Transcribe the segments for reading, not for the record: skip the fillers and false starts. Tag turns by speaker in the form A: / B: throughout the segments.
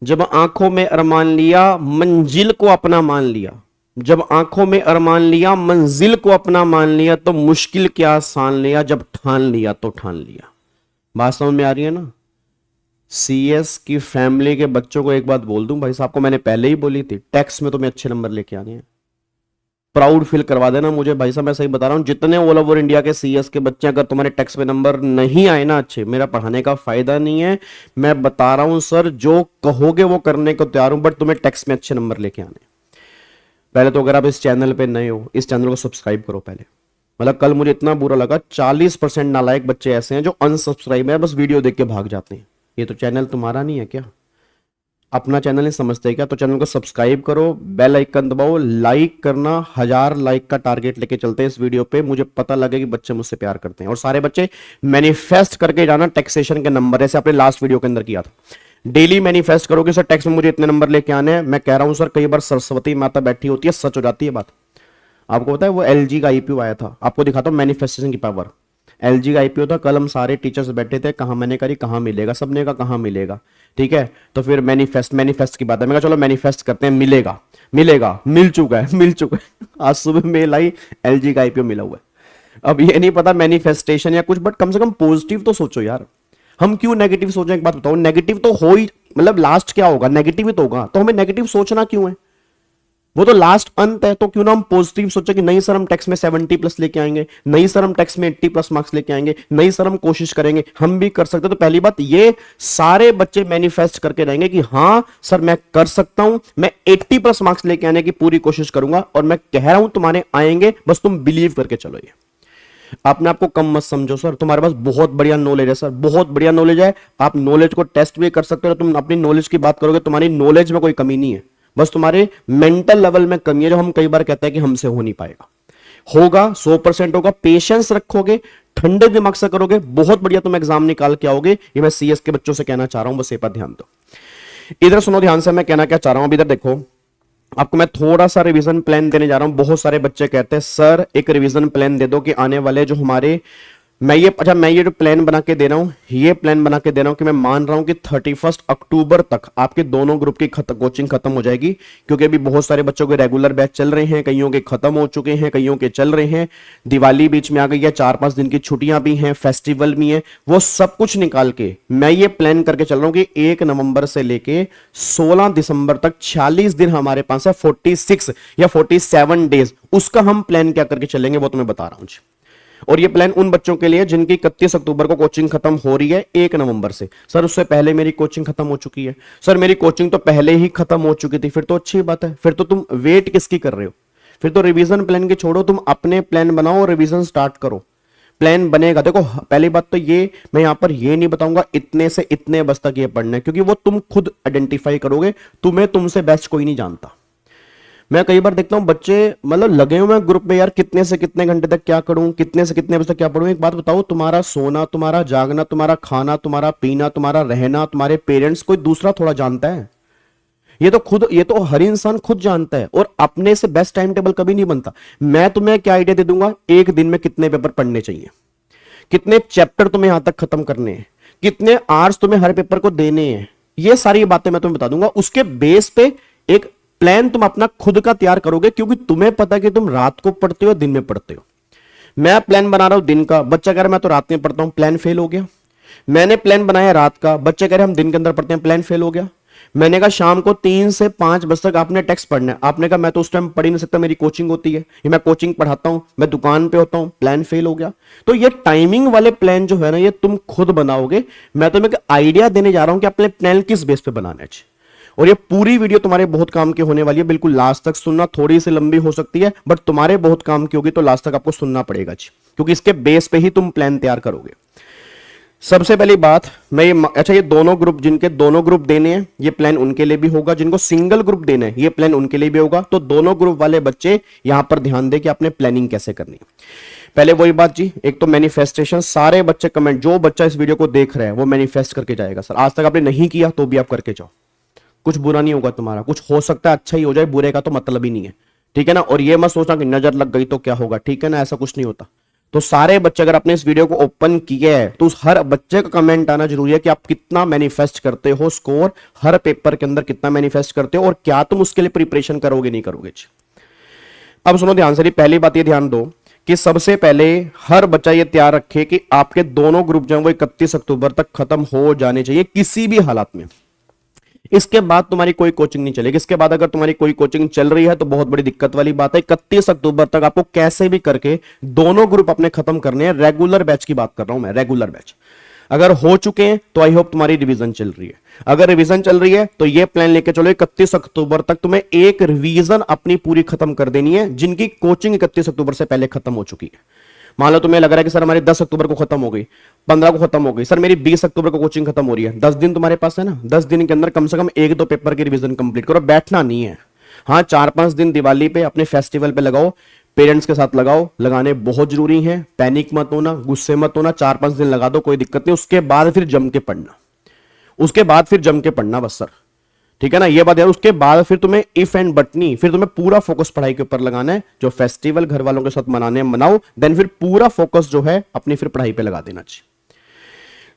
A: जब आंखों में अरमान लिया मंजिल को अपना मान लिया, जब आंखों में अरमान लिया मंजिल को अपना मान लिया, तो मुश्किल क्या आसान लिया, जब ठान लिया तो ठान लिया। बात समझ में आ रही है ना। सीएस की फैमिली के बच्चों को एक बात बोल दूं भाई साहब को, मैंने पहले ही बोली थी, टैक्स में तुम्हें अच्छे नंबर लेके आने हैं। प्राउड फील करवा देना मुझे भाई साहब, मैं सही बता रहा हूं, जितने ऑल ओवर इंडिया के सीएस के बच्चे अगर तुम्हारे टैक्स में नंबर नहीं आए ना अच्छे, मेरा पढ़ाने का फायदा नहीं है। मैं बता रहा हूं सर, जो कहोगे वो करने को तैयार हूं, बट तुम्हें टैक्स में अच्छे नंबर लेके आने। पहले तो अगर आप इस चैनल पे नए हो, इस चैनल को सब्सक्राइब करो पहले। मतलब कल मुझे इतना बुरा लगा, 40% नालायक बच्चे ऐसे हैं जो अनसब्सक्राइब है, बस वीडियो देख के भाग जाते हैं। ये तो चैनल तुम्हारा नहीं है क्या? अपना चैनल नहीं समझते क्या? तो चैनल को सब्सक्राइब करो, बेल आइकन दबाओ, लाइक करना, 1000 लाइक का टारगेट लेके चलते हैं इस वीडियो पे। मुझे पता लगे कि बच्चे मुझसे प्यार करते हैं। और सारे बच्चे मैनिफेस्ट करके जाना टैक्सेशन के नंबर, ऐसे अपने लास्ट वीडियो के अंदर किया था। डेली मैनिफेस्ट करोगे सर टैक्स में मुझे इतने नंबर लेके आने हैं। मैं कह रहा हूं सर, कई बार सरस्वती माता बैठी होती है, सच हो जाती है बात। आपको पता है वो एलजी का आईपीओ आया था, आपको दिखाता हूं मैनिफेस्टेशन की पावर। एलजी का आईपीओ था, कल हम सारे टीचर्स बैठे थे, कहां मैंने करी कहां मिलेगा, सबने कहा कहां मिलेगा, ठीक है। तो फिर मैनिफेस्ट की बात है, मैं कहा चलो मैनिफेस्ट करते हैं, मिलेगा मिलेगा, मिल चुका है मिल चुका है। आज सुबह मेल आई, एलजी का आईपीओ मिला हुआ है। अब ये नहीं पता मैनिफेस्टेशन या कुछ, बट कम से कम पॉजिटिव तो सोचो यार। हम क्यों नेगेटिव सोचें? एक बात बताओ, नेगेटिव तो हो ही, मतलब लास्ट क्या होगा, नेगेटिव ही तो होगा, तो हमें नेगेटिव सोचना क्यों है? वो तो लास्ट अंत है। तो क्यों ना हम पॉजिटिव सोचे कि नहीं सर हम टैक्स में 70 प्लस लेके आएंगे, नहीं सर हम टैक्स में 80 प्लस मार्क्स लेके आएंगे, नहीं सर हम कोशिश करेंगे, हम भी कर सकते हैं। तो पहली बात ये सारे बच्चे मैनिफेस्ट करके रहेंगे कि हाँ सर मैं कर सकता हूं, मैं 80 प्लस मार्क्स लेके आने की पूरी कोशिश करूंगा, और मैं कह रहा हूं तुम्हारे आएंगे, बस तुम बिलीव करके चलो। ये अपने आप को कम मत समझो सर, तुम्हारे पास बहुत बढ़िया नॉलेज है सर, बहुत बढ़िया नॉलेज है। आप नॉलेज को टेस्ट भी कर सकते हो। तुम अपनी नॉलेज की बात करोगे, तुम्हारी नॉलेज में कोई कमी नहीं है, बस तुम्हारे मेंटल लेवल में कमी है, जो हम कई बार कहते हैं कि हमसे हो नहीं पाएगा। होगा, 100% होगा। पेशेंस रखोगे, ठंडे दिमाग से करोगे, बहुत बढ़िया तुम एग्जाम निकाल के आओगे। ये मैं सीएस के बच्चों से कहना चाह रहा हूं, बस ये पर ध्यान दो। इधर सुनो ध्यान से, मैं कहना क्या चाह रहा हूं। अब इधर देखो, आपको मैं थोड़ा सा रिवीजन प्लान देने जा रहा हूं। बहुत सारे बच्चे कहते हैं सर एक रिवीजन प्लान दे दो कि आने वाले जो हमारे, मैं ये जो प्लान बना के दे रहा हूं, ये प्लान बना के दे रहा हूं कि मैं मान रहा हूं कि 31 अक्टूबर तक आपके दोनों ग्रुप की कोचिंग खत्म हो जाएगी। क्योंकि अभी बहुत सारे बच्चों के रेगुलर बैच चल रहे हैं, कईयों के खत्म हो चुके हैं, कईयों के चल रहे हैं। दिवाली बीच में आ गई है, 4-5 दिन की छुट्टियां भी हैं, फेस्टिवल भी है। वो सब कुछ निकाल के मैं ये प्लान करके चल रहा हूं कि 1 नवंबर से लेके 16 दिसंबर तक 46 दिन हमारे पास है, 46 या 47 डेज। उसका हम प्लान क्या करके चलेंगे वो तुम्हें बता रहा हूं। और ये प्लान उन बच्चों के लिए जिनकी 31 अक्टूबर को कोचिंग खत्म हो रही है 1 नवंबर से। सर उससे पहले मेरी कोचिंग खत्म हो चुकी है, सर मेरी कोचिंग तो पहले ही खत्म हो चुकी थी। फिर तो अच्छी बात है, फिर तो तुम वेट किसकी कर रहे हो? फिर तो रिवीजन प्लान के छोड़ो, तुम अपने प्लान बनाओ और रिवीजन स्टार्ट करो। प्लान बनेगा। देखो पहली बात तो ये, मैं यहां पर ये नहीं बताऊंगा इतने से इतने बस तक ये पढ़ना है, क्योंकि वो तुम खुद आइडेंटिफाई करोगे। तुम्हें तुमसे बेस्ट कोई नहीं जानता। मैं कई बार देखता हूं बच्चे मतलब लगे हुए हैं ग्रुप में, यार कितने से कितने घंटे तक क्या करूं, कितने से कितने बजे तक क्या पढ़ूं। एक बात बताओ, तुम्हारा सोना, तुम्हारा जागना, तुम्हारा खाना, तुम्हारा पीना, तुम्हारा रहना, तुम्हारे पेरेंट्स कोई दूसरा थोड़ा जानता है? ये तो हर इंसान खुद जानता है। और अपने से बेस्ट टाइम टेबल कभी नहीं बनता। मैं तुम्हें क्या आइडिया दे दूंगा, एक दिन में कितने पेपर पढ़ने चाहिए, कितने चैप्टर तुम्हें यहां तक खत्म करने हैं, कितने आवर्स तुम्हें हर पेपर को देने हैं, ये सारी बातें मैं तुम्हें बता दूंगा। उसके बेस पे एक प्लान तुम अपना खुद का तैयार करोगे, क्योंकि तुम्हें पता है कि तुम रात को पढ़ते हो दिन में पढ़ते हो। मैं प्लान बना रहा हूं दिन का, बच्चा कह रहा है मैं तो रात में पढ़ता हूं, प्लान फेल हो गया। मैंने प्लान बनाया रात का, बच्चे कह रहे हम दिन के अंदर पढ़ते हैं, प्लान फेल हो गया। मैंने कहा शाम को 3 से 5 बजे तक आपने टेक्स्ट पढ़ना है, आपने कहा मैं तो उस टाइम पढ़ ही नहीं सकता, मेरी कोचिंग होती है, ये मैं कोचिंग पढ़ाता हूं, मैं दुकान पे होता हूं, प्लान फेल हो गया। तो ये टाइमिंग वाले प्लान जो है ना, ये तुम खुद बनाओगे। मैं तुम्हें आइडिया देने जा रहा हूं कि अपने प्लान किस बेस पे बनाना है। और ये पूरी वीडियो तुम्हारे बहुत काम की होने वाली है, बिल्कुल लास्ट तक सुनना। थोड़ी सी लंबी हो सकती है, बट तुम्हारे बहुत काम की होगी, तो लास्ट तक आपको सुनना पड़ेगा, क्योंकि इसके बेस पे ही तुम प्लान तैयार करोगे। सबसे पहली बात मैं ये दोनों ग्रुप, जिनके दोनों ग्रुप देने हैं, ये प्लान उनके लिए भी होगा। जिनको सिंगल ग्रुप देना है, ये प्लान उनके लिए भी होगा। तो दोनों ग्रुप वाले बच्चे यहां पर ध्यान दें कि आपने प्लानिंग कैसे करनी है। पहले वही बात जी, एक तो मैनिफेस्टेशन। सारे बच्चे कमेंट, जो बच्चा इस वीडियो को देख रहे हैं वो मैनिफेस्ट करके जाएगा। सर आज तक आपने नहीं किया तो भी आप करके जाओ, कुछ बुरा नहीं होगा तुम्हारा, कुछ हो सकता है अच्छा ही हो जाए, बुरे का तो मतलब ही नहीं है, ठीक है ना। और ये मत सोचना कि नजर लग गई तो क्या होगा, ठीक है ना, ऐसा कुछ नहीं होता। तो सारे बच्चे अगर आपने इस वीडियो को ओपन किया है तो उस हर बच्चे का कमेंट आना जरूरी है कि आप कितना मैनिफेस्ट करते हो स्कोर, हर पेपर के अंदर कितना मैनिफेस्ट करते हो और क्या तुम उसके लिए प्रिपरेशन करोगे नहीं करोगे। अब सुनो ध्यान से, पहली बात ये ध्यान दो कि सबसे पहले हर बच्चा ये तैयार रखे कि आपके दोनों ग्रुप जो है वो 31 अक्टूबर तक खत्म हो जाने चाहिए किसी भी हालात में। इसके बाद तुम्हारी कोई कोचिंग नहीं चलेगी। इसके बाद अगर तुम्हारी कोई कोचिंग चल रही है तो बहुत बड़ी दिक्कत वाली बात है। 31 अक्टूबर तक आपको कैसे भी करके दोनों ग्रुप अपने खत्म करने हैं। रेगुलर बैच की बात कर रहा हूं मैं, रेगुलर बैच अगर हो चुके हैं तो आई होप तुम्हारी रिवीजन चल रही है। अगर रिवीजन चल रही है तो ये प्लान लेके चलो 31 अक्टूबर तक तुम्हें एक रिवीजन अपनी पूरी खत्म कर देनी है जिनकी कोचिंग 31 अक्टूबर से पहले खत्म हो चुकी है। मान लो तुम्हें लग रहा है कि सर हमारी 10 अक्टूबर को खत्म हो गई, 15 को खत्म हो गई, सर मेरी 20 अक्टूबर को कोचिंग खत्म हो रही है। 10 दिन तुम्हारे पास है ना, 10 दिन के अंदर कम से कम 1-2 पेपर की रिवीजन कंप्लीट करो, बैठना नहीं है। हाँ 4-5 दिन दिवाली पे अपने फेस्टिवल पे लगाओ, पेरेंट्स के साथ लगाओ, लगाने बहुत जरूरी है। पैनिक मत होना, गुस्से मत होना, 4-5 दिन लगा दो, कोई दिक्कत नहीं। उसके बाद फिर जम के पढ़ना, उसके बाद फिर जम के पढ़ना बस सर, ठीक है ना, ये बात यार। उसके बाद फिर तुम्हें इफ एंड बट नहीं, फिर तुम्हें पूरा फोकस पढ़ाई के ऊपर लगाना है। जो फेस्टिवल घर वालों के साथ मनाने मनाओ, देन फिर पूरा फोकस जो है अपनी फिर पढ़ाई पे लगा देना चाहिए।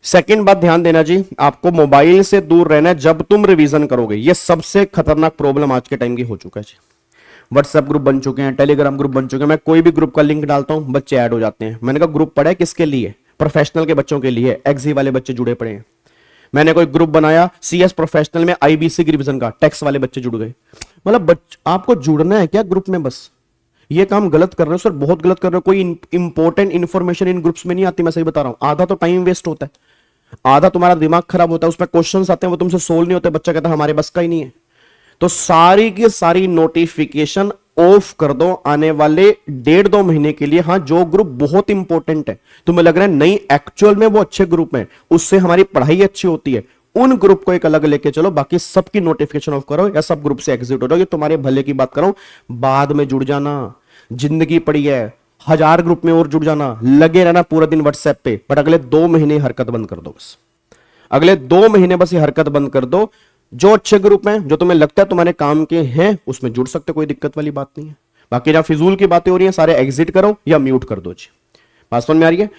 A: सेकंड बात ध्यान देना जी, आपको मोबाइल से दूर रहना है जब तुम रिवीजन करोगे। ये सबसे खतरनाक प्रॉब्लम आज के टाइम की हो चुका है जी। व्हाट्सएप ग्रुप बन चुके हैं, टेलीग्राम ग्रुप बन चुके हैं, मैं कोई भी ग्रुप का लिंक डालता हूं बच्चे ऐड हो जाते हैं। मैंने कहा ग्रुप पड़ा है किसके लिए? प्रोफेशनल के बच्चों के लिए, एक्सी वाले बच्चे जुड़े पड़े हैं। मैंने कोई ग्रुप बनाया सीएस प्रोफेशनल में, आईबीसी की रिवीजन का, टैक्स वाले बच्चे जुड़ गए। मतलब आपको जुड़ना है क्या ग्रुप में? बस ये काम गलत कर रहे हो सर, बहुत गलत कर रहे हो। कोई इंपॉर्टेंट इंफॉर्मेशन इन ग्रुप्स में नहीं आती, मैं सही बता रहा हूं। आधा तो टाइम वेस्ट होता है, आधा तुम्हारा दिमाग खराब होता है, उसमें क्वेश्चंस आते हैं वो तुमसे सोल्व नहीं होते, बच्चा कहता है हमारे बस का ही नहीं है। तो सारी की सारी नोटिफिकेशन ऑफ कर दो आने वाले 1.5-2 महीने के लिए। हाँ जो ग्रुप बहुत इंपॉर्टेंट है, तुम्हें लग रहा है नहीं एक्चुअल में वो अच्छे ग्रुप में, उससे हमारी पढ़ाई अच्छी होती है, उन ग्रुप को एक अलग लेके चलो। बाकी सबकी नोटिफिकेशन ऑफ करो या सब ग्रुप से एग्जिट हो जाओ। ये तुम्हारे भले की बात करो, बाद में जुड़ जाना, जिंदगी पड़ी है, 1000 ग्रुप में और जुड़ जाना, लगे रहना पूरा दिन व्हाट्सएप पे, बट अगले 2 महीने हरकत बंद कर दो। बस अगले 2 महीने बस ये हरकत बंद कर दो। जो अच्छे ग्रुप हैं, जो तुम्हें लगता है तुम्हारे काम के हैं, उसमें जुड़ सकते, कोई दिक्कत वाली बात नहीं है। बाकी जहां फिजूल की बातें हो रही हैं सारे एग्जिट करो या म्यूट कर दो जी। बात समझ में आ रही है?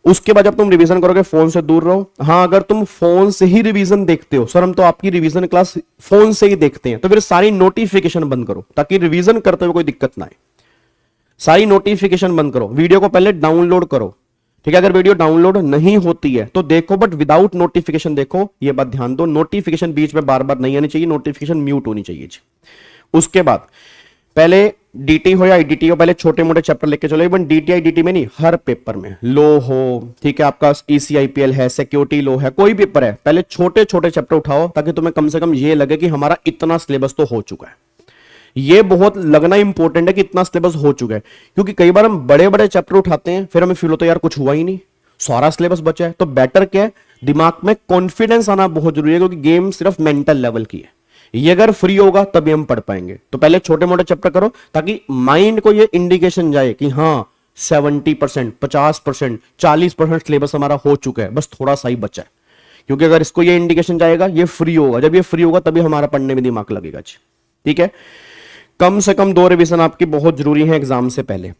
A: उसके बाद जब तुम रिवीजन करोगे फोन से दूर रहो। हाँ अगर तुम फोन से ही रिवीजन देखते हो, सर हम तो आपकी रिवीजन क्लास फोन से ही देखते हैं, तो फिर सारी नोटिफिकेशन बंद करो ताकि रिवीजन करते हुए कोई दिक्कत ना आए। सारी नोटिफिकेशन बंद करो, वीडियो को पहले डाउनलोड करो, ठीक है। अगर वीडियो डाउनलोड नहीं होती है तो देखो, बट विदाउट नोटिफिकेशन देखो। ये बात ध्यान दो, नोटिफिकेशन बीच में बार बार नहीं आनी चाहिए, नोटिफिकेशन म्यूट होनी चाहिए जी। उसके बाद पहले डीटी हो या आईडीटी हो, पहले छोटे मोटे चैप्टर लेके चलो। इवन डीटी आईडीटी में नहीं, हर पेपर में, लो हो, ठीक है, आपका ईसीआईपीएल है, सिक्योरिटी लो है, कोई पेपर है, पहले छोटे छोटे चैप्टर उठाओ ताकि तुम्हें कम से कम ये लगे कि हमारा इतना सिलेबस तो हो चुका है। ये बहुत लगना इंपॉर्टेंट है कि इतना सिलेबस हो चुका है, क्योंकि कई बार हम बड़े बड़े चैप्टर उठाते हैं फिर हमें फील होता है यार कुछ हुआ ही नहीं, सारा सिलेबस बचा है। तो बेटर क्या है, दिमाग में कॉन्फिडेंस आना बहुत जरूरी है, क्योंकि गेम सिर्फ मेंटल लेवल की है। ये अगर फ्री होगा तभी हम पढ़ पाएंगे। तो पहले छोटे मोटे चैप्टर करो ताकि माइंड को ये इंडिकेशन जाए कि हाँ 70%, 50%, 40% सिलेबस हमारा हो चुका है, बस थोड़ा सा ही बचा है। क्योंकि अगर इसको ये इंडिकेशन जाएगा, ये फ्री होगा, जब ये फ्री होगा तभी हमारा पढ़ने में दिमाग लगेगा जी, ठीक है। कम से कम 2 रिवीजन आपकी बहुत जरूरी है एग्जाम से पहले,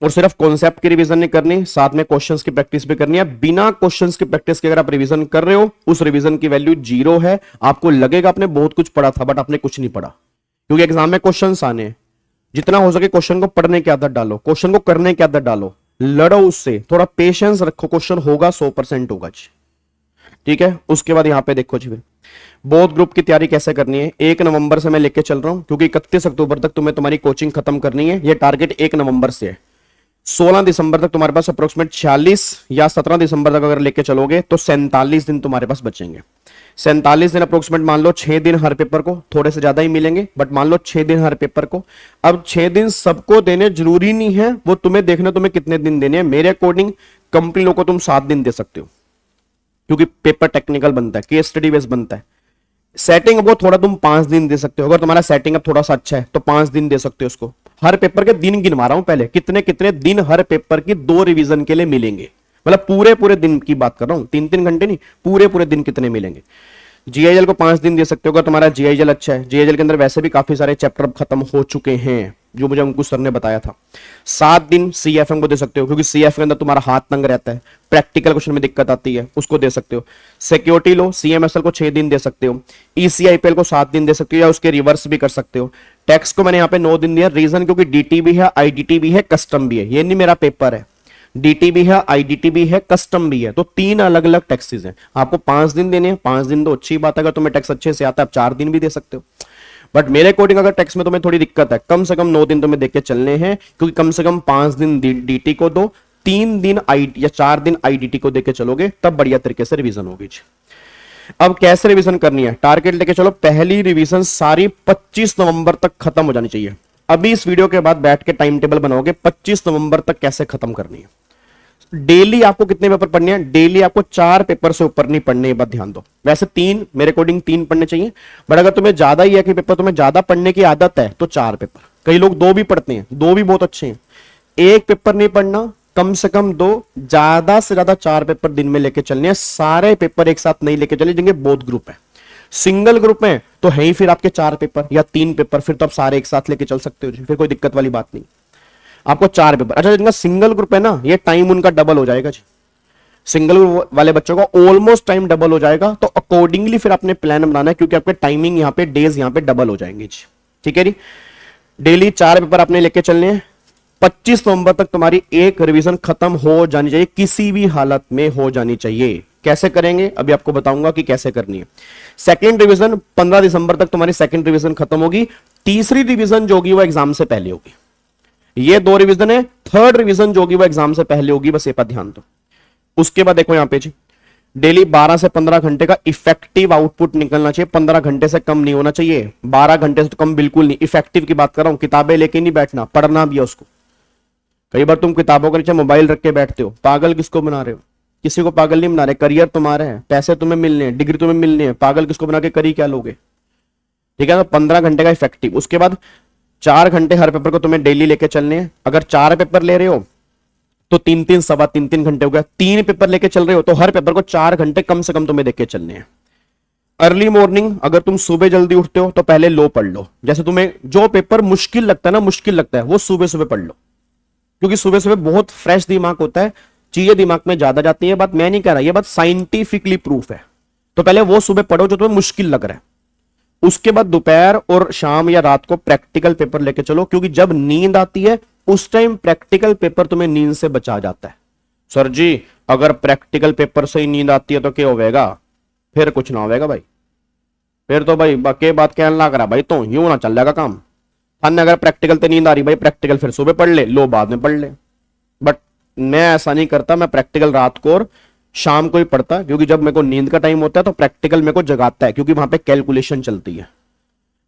A: और सिर्फ कॉन्सेप्ट की रिवीजन नहीं करनी, साथ में क्वेश्चंस की प्रैक्टिस भी करनी है। बिना क्वेश्चंस की प्रैक्टिस के अगर आप रिवीजन कर रहे हो, उस रिवीजन की वैल्यू 0 है। आपको लगेगा आपने बहुत कुछ पढ़ा था, बट आपने कुछ नहीं पढ़ा, क्योंकि एग्जाम में क्वेश्चंस आने हैं। जितना हो सके क्वेश्चन को पढ़ने की आदत डालो, क्वेश्चन को करने की आदत डालो, लड़ो उससे, थोड़ा पेशेंस रखो, क्वेश्चन होगा 100% होगा जी, ठीक है। उसके बाद यहां पे देखो जी, बोथ ग्रुप की तैयारी कैसे करनी है। 1 नवंबर से मैं लेके चल रहा हूं, क्योंकि 31 अक्टूबर तक तुम्हें तुम्हारी कोचिंग खत्म करनी है। ये टारगेट 1 नवंबर से है। 16 दिसंबर तक तुम्हारे पास अप्रोक्सीमेट 46 या 17 दिसंबर तक अगर लेके चलोगे तो 47 दिन तुम्हारे पास बचेंगे। 47 दिन अप्रोक्सीमेट मान लो 6 दिन हर पेपर को, थोड़े से ज्यादा ही मिलेंगे, बट मान लो 6 दिन हर पेपर को। अब 6 दिन सबको देने जरूरी नहीं है, वो तुम्हें देखना तुम्हें कितने दिन देने हैं। मेरे अकॉर्डिंग कंपनी लोगों को तुम 7 दिन दे सकते हो, क्योंकि पेपर टेक्निकल बनता है, केस स्टडी बेस्ड बनता है। सेटिंग अप को थोड़ा तुम 5 दिन दे सकते हो, अगर तुम्हारा सेटिंग अप थोड़ा सा अच्छा है तो 5 दिन दे सकते हो उसको। हर पेपर के दिन गिनवा रहा हूं पहले, कितने कितने दिन हर पेपर की 2 रिवीजन के लिए मिलेंगे, मतलब पूरे पूरे दिन की बात कर रहा हूं, 3-3 घंटे नहीं, पूरे पूरे दिन कितने मिलेंगे। जीआईएल को 5 दिन दे सकते हो अगर तुम्हारा जीआईएल अच्छा है। जीआईएल के अंदर वैसे भी काफी सारे चैप्टर खत्म हो चुके हैं, जो मुझे अंकुश सर ने बताया था। 7 दिन CFM को दे सकते हो, क्योंकि CF के अंदर तुम्हारा हाथ तंग रहता है, प्रैक्टिकल क्वेश्चन में दिक्कत आती है, उसको दे सकते हो। सिक्योरिटी लो, CMSL को 6 दिन दे सकते हो, ECIPL को 7 दिन दे सकते हो, या उसके रिवर्स भी कर सकते हो। टैक्स को मैंने यहाँ पे 9 दिन दिया, रीजन क्योंकि DT भी है, IDT भी है, कस्टम भी है, ये नहीं मेरा पेपर है, DT भी है, IDT भी है, कस्टम भी है, तो 3 अलग अलग टैक्सेस हैं। आपको 5 दिन देने हैं, 5 दिन तो अच्छी बात है, अगर तुम्हें टैक्स अच्छे से आता है आप 4 दिन भी दे सकते हो। बट मेरे अकॉर्डिंग अगर टैक्स में तुम्हें थोड़ी दिक्कत है, कम से कम 9 दिन तुम्हें देख के चलने हैं, क्योंकि कम से कम 5 दिन DT को दो, 3 दिन या 4 दिन IDT को देके चलोगे, तब बढ़िया तरीके से रिवीजन होगी। अब कैसे रिवीजन करनी है, टारगेट लेके चलो, पहली रिवीजन सारी 25 नवंबर तक खत्म हो जानी चाहिए। अभी इस वीडियो के बाद बैठ के टाइम टेबल बनाओगे 25 नवंबर तक कैसे खत्म करनी है। डेली आपको कितने पेपर पढ़ने हैं, डेली आपको 4 पेपर से ऊपर नहीं पढ़ने, ये बात ध्यान दो। वैसे 3, मेरे अकॉर्डिंग 3 पढ़ने चाहिए, बट अगर तुम्हें ज्यादा ही है कि पेपर तुम्हें ज्यादा पढ़ने की आदत है तो 4 पेपर। कई लोग 2 भी पढ़ते हैं, 2 भी बहुत अच्छे हैं। 1 पेपर नहीं पढ़ना, कम से कम 2, ज्यादा से ज्यादा 4 पेपर दिन में लेके चलने हैं। सारे पेपर एक साथ नहीं लेके चले, जिनके बोथ ग्रुप है। सिंगल ग्रुप में तो है ही फिर आपके 4 पेपर या 3 पेपर, फिर तो आप सारे एक साथ लेके चल सकते हो, फिर कोई दिक्कत वाली बात नहीं। आपको 4 पेपर। अच्छा, जिनका सिंगल ग्रुप है ना, ये टाइम उनका डबल हो जाएगा जी। सिंगल ग्रुप वाले बच्चों का ऑलमोस्ट टाइम डबल हो जाएगा, तो अकॉर्डिंगली फिर अपने प्लान बनाना है, क्योंकि आपके टाइमिंग यहाँ पे, डेज यहाँ पे डबल हो जाएंगे जी। ठीक है जी, डेली 4 पेपर आपने लेके चलने हैं। 25 नवंबर तक तुम्हारी एक रिवीजन खत्म हो जानी चाहिए, किसी भी हालत में हो जानी चाहिए। कैसे करेंगे अभी आपको बताऊंगा कि कैसे करनी है। सेकंड रिवीजन 15 दिसंबर तक तुम्हारी सेकंड रिवीजन खत्म होगी। तीसरी रिवीजन जो होगी वो एग्जाम से पहले होगी। ये 2 रिवीजन है, थर्ड रिवीजन जो होगी वो एग्जाम से पहले होगी, बस ये पर ध्यान दो। उसके बाद देखो यहां पे जी, डेली 12 से 15 घंटे का इफेक्टिव आउटपुट निकलना चाहिए, 15 घंटे से कम नहीं होना चाहिए, 12 घंटे से तो कम बिल्कुल नहीं। इफेक्टिव की बात कर रहा हूं, किताबें लेके नहीं बैठना, पढ़ना भी है उसको। कई बार तुम किताबों के नीचे मोबाइल रख के बैठते हो, पागल किसको बना रहे हो? किसी को पागल नहीं बना रहे, करियर तुम्हारा है, पैसे तुम्हें मिलने हैं, डिग्री तुम्हें मिलनी है, पागल किसको बना के करी क्या लोगे? ठीक है, तो 15 घंटे का इफेक्टिव। उसके बाद 4 घंटे हर पेपर को तुम्हें डेली लेके चलने हैं। अगर 4 पेपर ले रहे हो तो 3-3 सवा 3-3 घंटे हो गया। 3 पेपर लेके चल रहे हो तो हर पेपर को 4 घंटे कम से कम तुम्हें देके चलने हैं। अर्ली मॉर्निंग, अगर तुम सुबह जल्दी उठते हो तो पहले लो पढ़ लो। जैसे तुम्हें जो पेपर मुश्किल लगता है ना, मुश्किल लगता है, वो सुबह सुबह पढ़ लो, क्योंकि सुबह सुबह बहुत फ्रेश दिमाग होता है, चीजें दिमाग में ज्यादा जाती है। बात मैं नहीं कह रहा, ये बात साइंटिफिकली प्रूफ है। तो पहले वो सुबह पढ़ो जो तुम्हें मुश्किल लग रहा है। उसके बाद दोपहर और शाम या रात को प्रैक्टिकल पेपर लेके चलो, क्योंकि जब नींद आती है उस टाइम प्रैक्टिकल पेपर तुम्हें नींद से बचा जाता है। सर जी, अगर प्रैक्टिकल पेपर से ही नींद आती है तो क्या होगा? फिर कुछ ना होगा भाई, फिर तो भाई बाकी बात कहने लग रहा भाई, तो यूं ना चल जाएगा काम। अन्य अगर प्रैक्टिकल तो नींद आ रही भाई, प्रैक्टिकल फिर सुबह पढ़ ले, लो बाद में पढ़ ले। बट मैं ऐसा नहीं करता, मैं प्रैक्टिकल रात को और शाम को ही पढ़ता, क्योंकि जब मेरे को नींद का टाइम होता है तो प्रैक्टिकल मेरे को जगाता है, क्योंकि वहां पे कैलकुलेशन चलती है।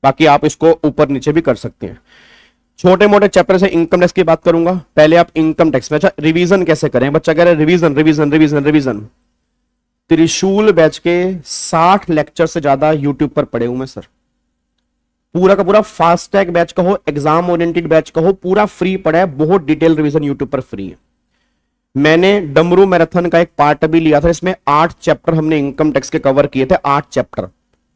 A: बाकी आप इसको ऊपर नीचे भी कर सकते हैं। छोटे मोटे चैप्टर से इनकम टैक्स की बात करूंगा। पहले आप इनकम टैक्स में, अच्छा रिवीजन कैसे करें? बच्चा कह रहा है रिवीजन रिवीजन रिवीजन रिवीजन। त्रिशूल बैच के 60 लेक्चर से ज्यादा यूट्यूब पर पढ़े हूं मैं सर। पूरा का पूरा फास्ट टैग बैच का हो, एग्जाम ओरिएंटेड बैच का हो, पूरा फ्री पड़ा है, बहुत डिटेल रिवीजन यूट्यूब पर फ्री है। मैंने डमरू मैराथन का एक पार्ट भी लिया था, इसमें 8 चैप्टर हमने इनकम टैक्स के कवर किए थे। 8 चैप्टर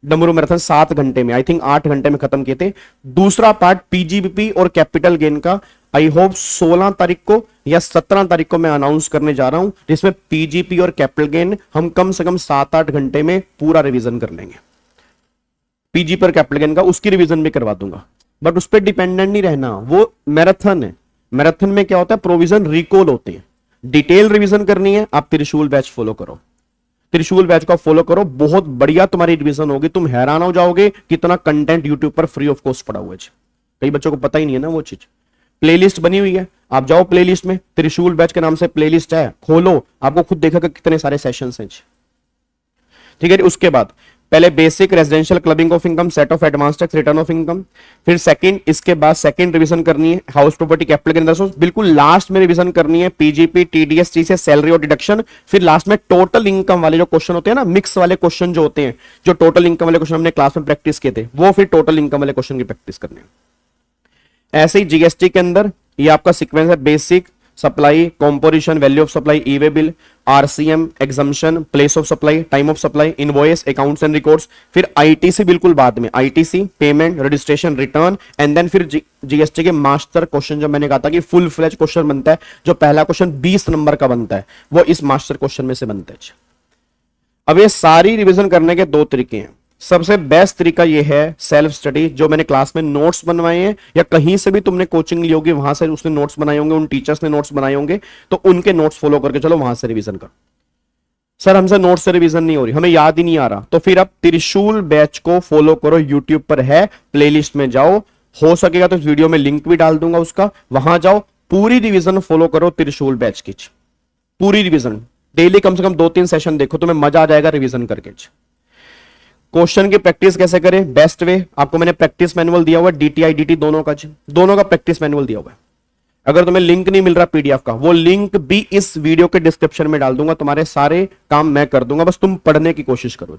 A: डमरू मैराथन 7 घंटे में, आई थिंक 8 घंटे में खत्म किए थे। दूसरा पार्ट पीजीबीपी और कैपिटल गेन का आई होप 16 तारीख को या 17 तारीख को मैं अनाउंस करने जा रहा हूं, जिसमें पीजीपी और कैपिटल गेन हम कम से कम 7-8 घंटे में पूरा रिवीजन कर लेंगे। पीजी पर कैपिटल गेन का उसकी रिवीजन भी करवा दूंगा, बट उस पर डिपेंडेंट नहीं रहना, वो मैराथन है। मैराथन में क्या होता है, प्रोविजन रिकॉल होते हैं। डिटेल रिवीजन करनी है, आप त्रिशूल बैच फॉलो करो, त्रिशूल बैच को फॉलो करो, बहुत बढ़िया तुम्हारी रिवीजन होगी। तुम हैरान हो जाओगे कितना कंटेंट यूट्यूब पर फ्री ऑफ कॉस्ट पड़ा हुआ है। कई बच्चों को पता ही नहीं है ना वो चीज। प्लेलिस्ट बनी हुई है, आप जाओ प्लेलिस्ट में, त्रिशूल बैच के नाम से प्लेलिस्ट है, खोलो, आपको खुद देखा कितने सारे सेशंस हैं। ठीक है, उसके बाद पहले basic residential clubbing of income, set of advance tax, return of income, फिर सेकंड, इसके बाद सेकंड रिवीजन करनी है house property capital gain ratio, बिल्कुल लास्ट में रिवीजन करनी है पीजीपी टीडीएस टी से सैलरी और डिडक्शन, फिर लास्ट में टोटल इनकम वाले जो क्वेश्चन होते हैं ना, मिक्स वाले क्वेश्चन जो होते हैं, जो टोटल इनकम वाले क्वेश्चन हमने क्लास में प्रैक्टिस किए थे, वो फिर टोटल इनकम वाले क्वेश्चन की प्रैक्टिस करनी है। ऐसे ही जीएसटी के अंदर ये आपका सीक्वेंस है, basic, supply, composition, value of supply, e way bill, RCM, exemption, place of supply, time of supply, invoice, accounts and records, फिर आईटीसी बिल्कुल बाद में, ITC, payment, registration, return, and then फिर जीएसटी के मास्टर क्वेश्चन, जो मैंने कहा था कि फुल फ्लेज क्वेश्चन बनता है, जो पहला क्वेश्चन 20 नंबर का बनता है वो इस मास्टर क्वेश्चन में से बनता है। अब ये सारी रिवीजन करने के दो तरीके हैं। सबसे बेस्ट तरीका ये है सेल्फ स्टडी, जो मैंने क्लास में नोट्स बनवाए हैं या कहीं से भी तुमने कोचिंग ली होगी, वहां से उसने नोट्स बनाए होंगे, उन टीचर्स ने नोट्स बनाए होंगे, तो उनके नोट्स फॉलो करके चलो वहां से रिवीजन करो। सर हमसे नोट्स से रिवीजन नहीं हो रही, हमें याद ही नहीं आ रहा, तो फिर आप त्रिशूल बैच को फॉलो करो, यूट्यूब पर है, प्लेलिस्ट में जाओ, हो सकेगा तो इस वीडियो में लिंक भी डाल दूंगा उसका, वहां जाओ, पूरी रिवीजन फॉलो करो त्रिशूल बैच की, पूरी रिवीजन डेली कम से कम 2-3 सेशन देखो, तुम्हें मजा आ जाएगा रिवीजन करके। क्वेश्चन की प्रैक्टिस कैसे करें, बेस्ट वे आपको मैंने प्रैक्टिस मैनुअल दिया हुआ है, डीटीआई डीटी दोनों का प्रैक्टिस मैनुअल दिया हुआ है। अगर तुम्हें लिंक नहीं मिल रहा पीडीएफ का, वो लिंक भी इस वीडियो के डिस्क्रिप्शन में डाल दूंगा, तुम्हारे सारे काम मैं कर दूंगा, बस तुम पढ़ने की कोशिश करो।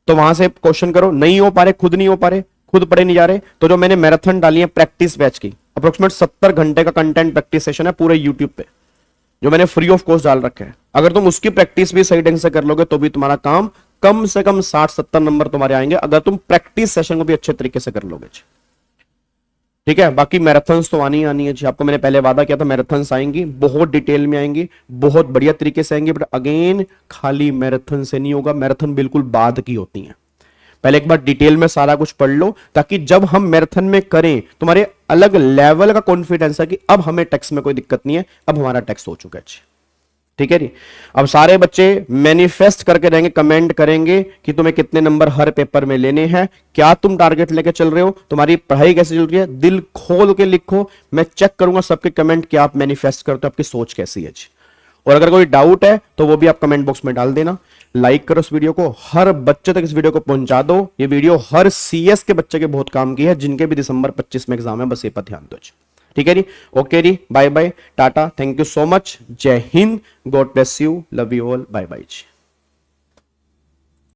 A: तो वहां से क्वेश्चन करो, नहीं हो पा रहे, खुद नहीं हो पा रहे, खुद पढ़े नहीं जा रहे, तो जो मैंने मैराथन डाली है प्रैक्टिस बैच की, अप्रोक्सीमेट 70 घंटे का कंटेंट प्रैक्टिस सेशन है पूरे यूट्यूब पे, जो मैंने फ्री ऑफ कॉस्ट डाल रखे हैं। अगर तुम उसकी प्रैक्टिस भी सही ढंग से कर लोगे तो भी तुम्हारा काम कम से कम 60-70 नंबर तुम्हारे आएंगे, अगर तुम प्रैक्टिस सेशन को भी अच्छे तरीके से कर लोगे। ठीक है, बाकी मैराथन्स तो आनी है जी, आपको मैंने पहले वादा किया था मैराथन्स आएंगी, बहुत डिटेल में आएंगी, बहुत बढ़िया तरीके से आएंगी, बट अगेन खाली मैराथन से नहीं होगा, मैराथन बिल्कुल बाद की होती है। पहले एक बार डिटेल में सारा कुछ पढ़ लो, ताकि जब हम मैराथन में करें तुम्हारे अलग लेवल का कॉन्फिडेंस है कि अब हमें टेक्स्ट में कोई दिक्कत नहीं है, अब हमारा टेक्स्ट हो चुका है। ठीक है जी, अब सारे बच्चे मैनिफेस्ट करके रहेंगे, कमेंट करेंगे कि तुम्हें कितने नंबर हर पेपर में लेने हैं, क्या तुम टारगेट लेके चल रहे हो, तुम्हारी पढ़ाई कैसे चल रही है, दिल खोल के लिखो, मैं चेक करूंगा सबके कमेंट, क्या आप मैनिफेस्ट करते हो, आपकी सोच कैसी है। और अगर कोई डाउट है तो वो भी आप कमेंट बॉक्स में डाल देना। लाइक करो इस वीडियो को, हर बच्चे तक इस वीडियो को पहुंचा दो। ये वीडियो हर सीएस के बच्चे के बहुत काम की है, जिनके भी दिसंबर 25 में एग्जाम है, बस ये पर ध्यान दो। ठीक है जी, ओके जी, बाय बाय, टाटा, थैंक यू सो मच, जय हिंद, God bless you, love you all, bye bye ji.